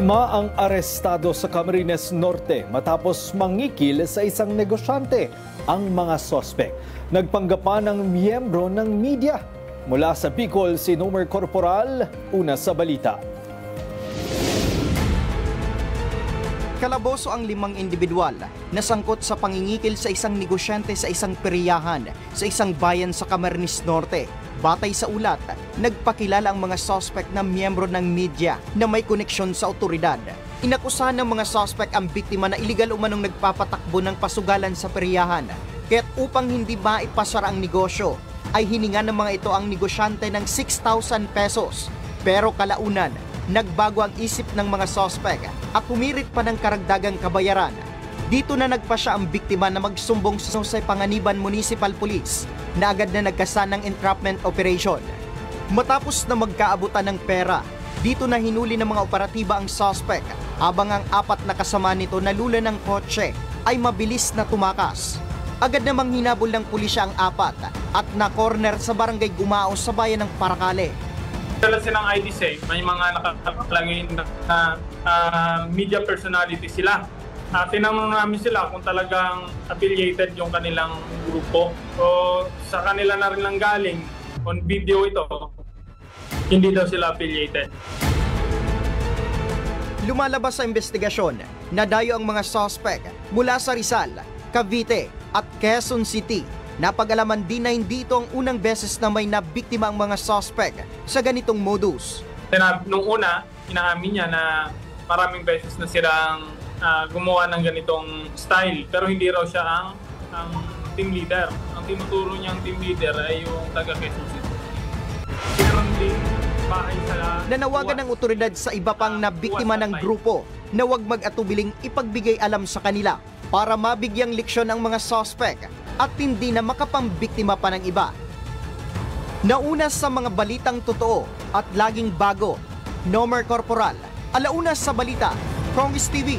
5 ang arestado sa Camarines Norte matapos mangikil sa isang negosyante. Ang mga sospek nagpanggapan ng miyembro ng media. Mula sa Bicol, si Nomer Corporal, una sa balita. Kalaboso ang 5 individual na sangkot sa pangingikil sa isang negosyante sa isang peryahan sa isang bayan sa Camarines Norte. Batay sa ulat, nagpakilala ang mga suspect na miyembro ng media na may koneksyon sa otoridad. Inakusahan ng mga suspect ang biktima na iligal umanong nagpapatakbo ng pasugalan sa peryahan. Kaya't upang hindi maipasara ang negosyo, ay hininga ng mga ito ang negosyante ng 6,000 pesos. Pero kalaunan, nagbago ang isip ng mga suspect at humirit pa ng karagdagang kabayaran. Dito na nagpasya ang biktima na magsumbong sa Panganiban Municipal Police na agad na nagkasan ng entrapment operation. Matapos na magkaabutan ng pera, dito na hinuli ng mga operatiba ang suspect habang ang 4 na kasama nito na lula ng kotse ay mabilis na tumakas. Agad namang hinabol ng pulisya ang 4 at na-corner sa barangay Gumao sa bayan ng Paracale. Dala silang ID safe, may mga nakalagay na media personality sila. Tinanong namin sila kung talagang affiliated yung kanilang grupo. So sa kanila na rin lang galing, on video ito, hindi daw sila affiliated. Lumalabas sa investigasyon na dayo ang mga suspect mula sa Rizal, Cavite at Quezon City. Napag-alaman din na hindi ito ang unang beses na may nabiktima ang mga suspect sa ganitong modus. Nung una, inaamin niya na maraming beses na silang gumawa ng ganitong style, pero hindi raw siya ang team leader. Ang tinuturo niyang team leader ay yung taga Quezon City. Meron din bahay sa... Nanawagan ng otoridad sa iba pang nabiktima ng grupo na huwag mag-atubiling ipagbigay alam sa kanila para mabigyang leksyon ang mga suspect at hindi na makapambiktima pa ng iba. Nauna sa mga balitang totoo at laging bago, Nomer Corporal, alauna sa balita, Prongis TV.